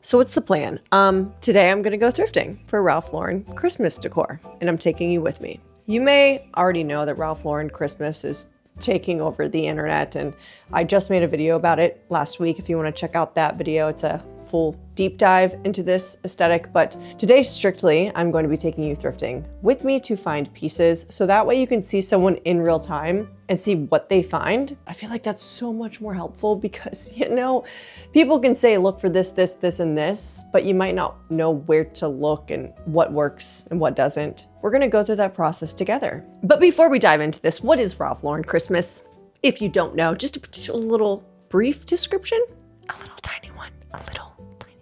So what's the plan? Today I'm gonna go thrifting for Ralph Lauren Christmas decor, and I'm taking you with me. You may already know that Ralph Lauren Christmas is taking over the internet, and I just made a video about it last week. If you wanna check out that video, it's a full deep dive into this aesthetic, but today strictly, I'm going to be taking you thrifting with me to find pieces, so that way you can see someone in real time and see what they find. I feel like that's so much more helpful because, you know, people can say, look for this, this, this, and this, but you might not know where to look and what works and what doesn't. We're gonna go through that process together. But before we dive into this, what is Ralph Lauren Christmas? If you don't know, just a little brief description, a little tiny one, a little tiny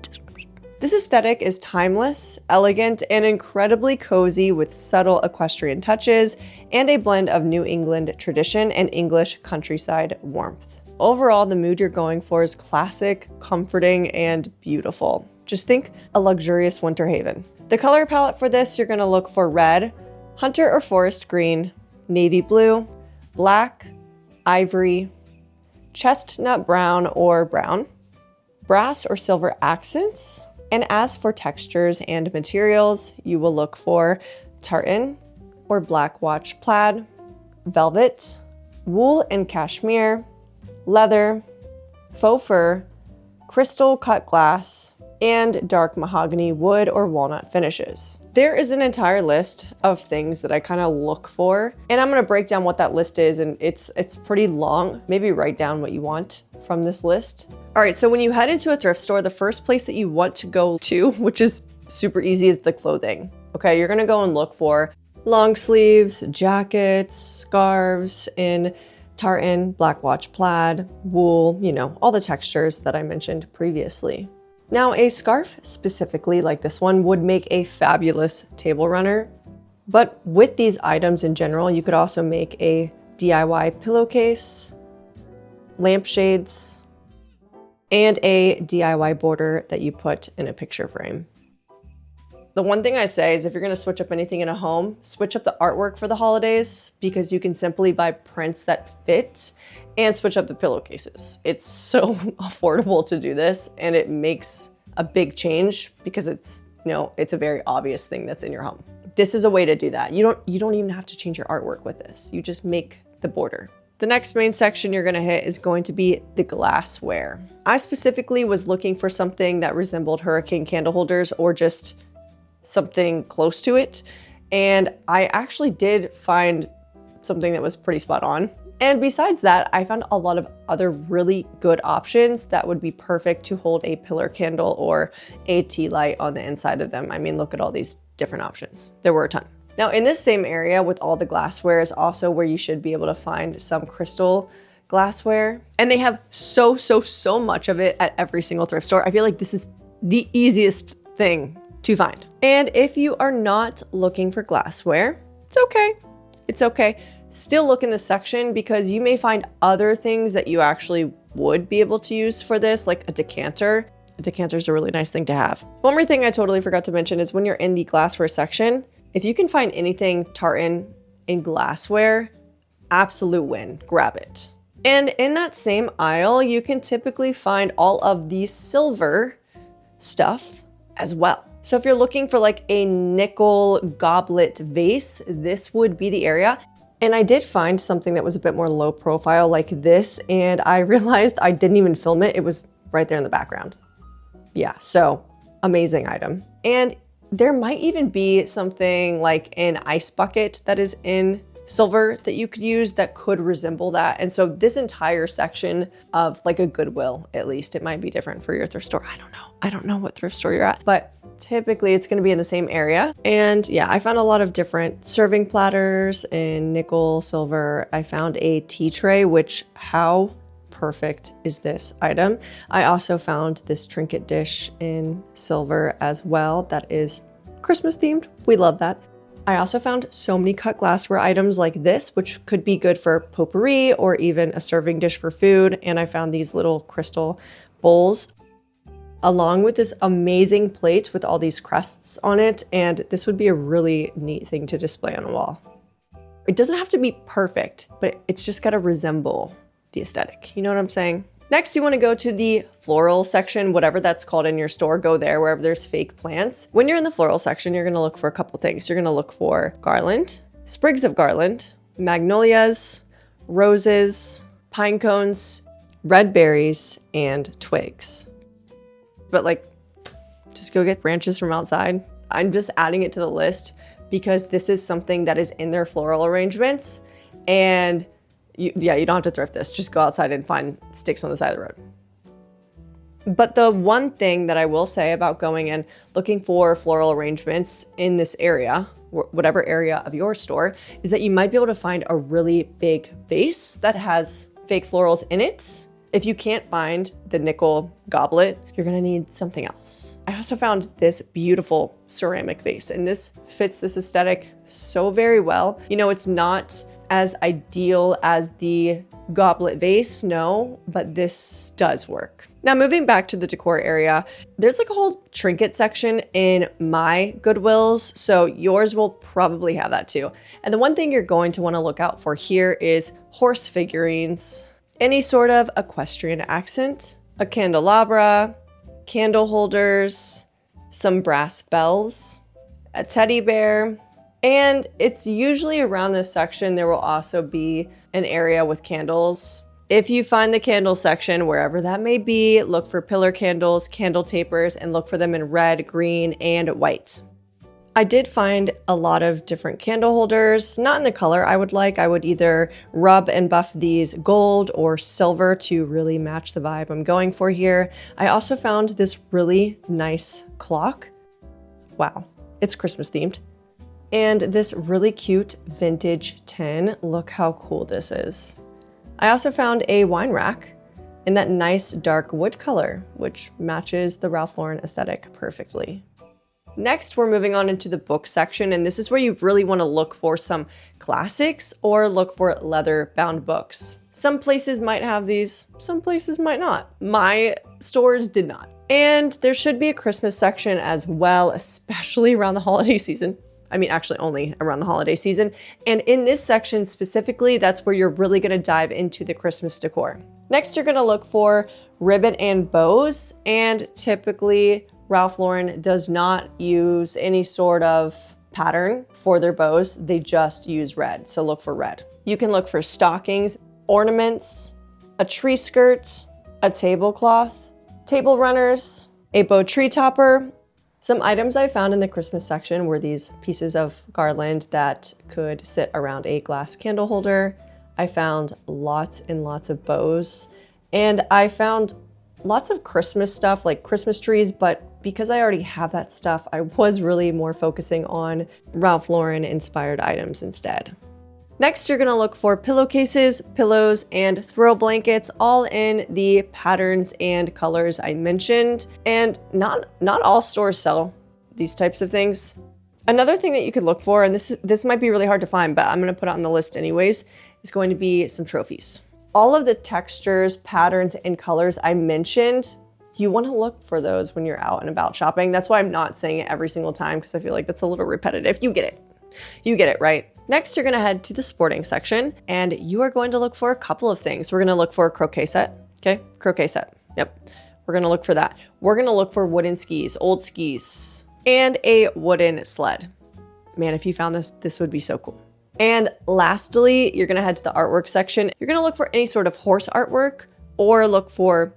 description. This aesthetic is timeless, elegant, and incredibly cozy with subtle equestrian touches and a blend of New England tradition and English countryside warmth. Overall, the mood you're going for is classic, comforting, and beautiful. Just think a luxurious winter haven. The color palette for this, you're gonna look for red, hunter or forest green, navy blue, black, ivory, chestnut brown or brown, brass or silver accents. And as for textures and materials, you will look for tartan or black watch plaid, velvet, wool and cashmere, leather, faux fur, crystal cut glass, and dark mahogany wood or walnut finishes. There is an entire list of things that I kind of look for, and I'm gonna break down what that list is, and it's pretty long. Maybe write down what you want from this list. All right, so when you head into a thrift store, the first place that you want to go to, which is super easy, is the clothing. Okay, you're gonna go and look for long sleeves, jackets, scarves in tartan, black watch plaid, wool, you know, all the textures that I mentioned previously. Now, a scarf specifically like this one would make a fabulous table runner, but with these items in general, you could also make a DIY pillowcase, lampshades, and a DIY border that you put in a picture frame. The one thing I say is if you're gonna switch up anything in a home, switch up the artwork for the holidays because you can simply buy prints that fit and switch up the pillowcases. It's so affordable to do this, and it makes a big change because it's, you know, it's a very obvious thing that's in your home. This is a way to do that. You don't even have to change your artwork with this. You just make the border. The next main section you're gonna hit is going to be the glassware. I specifically was looking for something that resembled hurricane candle holders or just something close to it. And I actually did find something that was pretty spot on. And besides that, I found a lot of other really good options that would be perfect to hold a pillar candle or a tea light on the inside of them. I mean, look at all these different options. There were a ton. Now in this same area with all the glassware is also where you should be able to find some crystal glassware. And they have so much of it at every single thrift store. I feel like this is the easiest thing to find. And if you are not looking for glassware, it's okay. It's okay. Still look in this section because you may find other things that you actually would be able to use for this, like a decanter. A decanter is a really nice thing to have. One more thing I totally forgot to mention is when you're in the glassware section, if you can find anything tartan in glassware, absolute win, grab it. And in that same aisle, you can typically find all of the silver stuff as well. So if you're looking for like a nickel goblet vase, this would be the area. And I did find something that was a bit more low profile like this, and I realized I didn't even film it. It was right there in the background. Yeah, so amazing item. And there might even be something like an ice bucket that is in silver that you could use that could resemble that. And so this entire section of like a Goodwill, at least, it might be different for your thrift store. I don't know. I don't know what thrift store you're at, but typically it's gonna be in the same area. And yeah, I found a lot of different serving platters in nickel, silver. I found a tea tray, which how perfect is this item? I also found this trinket dish in silver as well. That is Christmas themed. We love that. I also found so many cut glassware items like this, which could be good for potpourri or even a serving dish for food. And I found these little crystal bowls along with this amazing plate with all these crests on it. And this would be a really neat thing to display on a wall. It doesn't have to be perfect, but it's just gotta resemble the aesthetic. You know what I'm saying? Next, you want to go to the floral section, whatever that's called in your store, go there wherever there's fake plants. When you're in the floral section, you're going to look for a couple things. You're going to look for garland, sprigs of garland, magnolias, roses, pine cones, red berries, and twigs. But like, just go get branches from outside. I'm just adding it to the list because this is something that is in their floral arrangements, and you don't have to thrift this. Just go outside and find sticks on the side of the road. But the one thing that I will say about going and looking for floral arrangements in this area, whatever area of your store, is that you might be able to find a really big vase that has fake florals in it. If you can't find the nickel goblet, you're gonna need something else. I also found this beautiful ceramic vase, and this fits this aesthetic so very well. You know, it's not as ideal as the goblet vase, no, but this does work. Now, moving back to the decor area, there's like a whole trinket section in my Goodwills, so yours will probably have that too. And the one thing you're going to want to look out for here is horse figurines, any sort of equestrian accent, a candelabra, candle holders, some brass bells, a teddy bear, and it's usually around this section there will also be an area with candles. If you find the candle section, wherever that may be, look for pillar candles, candle tapers, and look for them in red, green, and white. I did find a lot of different candle holders, not in the color I would like. I would either rub and buff these gold or silver to really match the vibe I'm going for here. I also found this really nice clock. Wow, it's Christmas themed. And this really cute vintage tin. Look how cool this is. I also found a wine rack in that nice dark wood color, which matches the Ralph Lauren aesthetic perfectly. Next, we're moving on into the book section, and this is where you really want to look for some classics or look for leather-bound books. Some places might have these, some places might not. My stores did not. And there should be a Christmas section as well, especially around the holiday season. I mean, actually only around the holiday season. And in this section specifically, that's where you're really going to dive into the Christmas decor. Next, you're going to look for ribbon and bows, and typically Ralph Lauren does not use any sort of pattern for their bows. They just use red, so look for red. You can look for stockings, ornaments, a tree skirt, a tablecloth, table runners, a bow tree topper. Some items I found in the Christmas section were these pieces of garland that could sit around a glass candle holder. I found lots and lots of bows, and I found lots of Christmas stuff like Christmas trees, but because I already have that stuff, I was really more focusing on Ralph Lauren inspired items instead. Next, you're gonna look for pillowcases, pillows, and throw blankets, all in the patterns and colors I mentioned. And not all stores sell these types of things. Another thing that you could look for, and this might be really hard to find, but I'm gonna put it on the list anyways, is going to be some trophies. All of the textures, patterns, and colors I mentioned, you want to look for those when you're out and about shopping. That's why I'm not saying it every single time, because I feel like that's a little repetitive. You get it. You get it, right? Next, you're going to head to the sporting section, and you are going to look for a couple of things. We're going to look for a croquet set. Okay, croquet set. Yep. We're going to look for that. We're going to look for wooden skis, old skis, and a wooden sled. Man, if you found this, this would be so cool. And lastly, you're going to head to the artwork section. You're going to look for any sort of horse artwork, or look for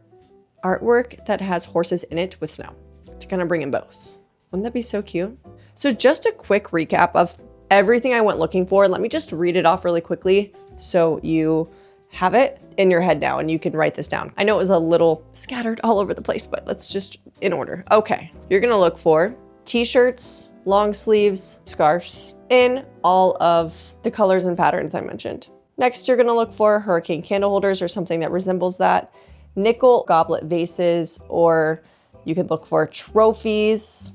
artwork that has horses in it with snow to kind of bring in both. Wouldn't that be so cute? So just a quick recap of everything I went looking for. Let me just read it off really quickly so you have it in your head now and you can write this down. I know it was a little scattered all over the place, but let's just in order. Okay, you're gonna look for t-shirts, long sleeves, scarves in all of the colors and patterns I mentioned. Next, you're gonna look for hurricane candle holders or something that resembles that, nickel goblet vases, or you could look for trophies,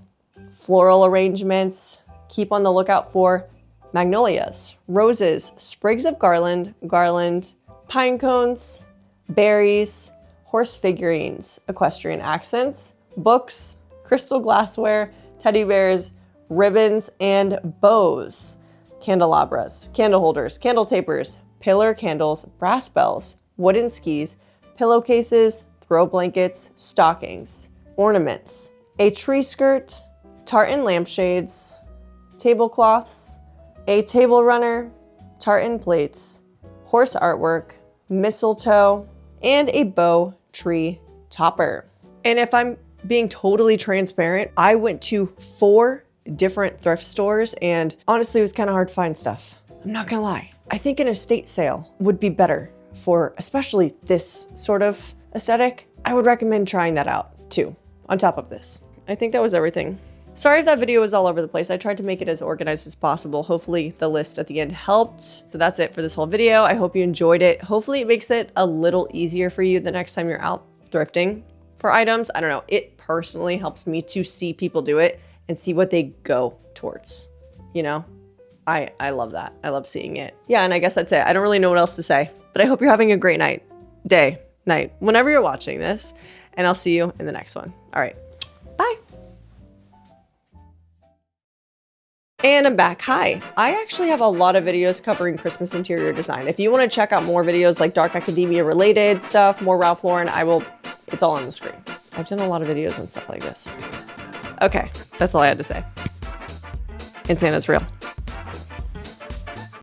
floral arrangements. Keep on the lookout for magnolias, roses, sprigs of garland, pine cones, berries, horse figurines, equestrian accents, books, crystal glassware, teddy bears, ribbons, and bows, candelabras, candle holders, candle tapers, pillar candles, brass bells, wooden skis, pillowcases, throw blankets, stockings, ornaments, a tree skirt, tartan lampshades, tablecloths, a table runner, tartan plates, horse artwork, mistletoe, and a bow tree topper. And if I'm being totally transparent, I went to 4 different thrift stores and honestly, it was kind of hard to find stuff. I'm not gonna lie. I think an estate sale would be better for especially this sort of aesthetic. I would recommend trying that out too, on top of this. I think that was everything. Sorry if that video was all over the place. I tried to make it as organized as possible. Hopefully the list at the end helped. So that's it for this whole video. I hope you enjoyed it. Hopefully it makes it a little easier for you the next time you're out thrifting for items. I don't know. It personally helps me to see people do it and see what they go towards, you know? I love that. I love seeing it. Yeah, and I guess that's it. I don't really know what else to say, but I hope you're having a great night, day, night, whenever you're watching this, and I'll see you in the next one. All right, bye. And I'm back. Hi. I actually have a lot of videos covering Christmas interior design. If you want to check out more videos like dark academia related stuff, more Ralph Lauren, it's all on the screen. I've done a lot of videos and stuff like this. Okay, that's all I had to say. And Santa's real.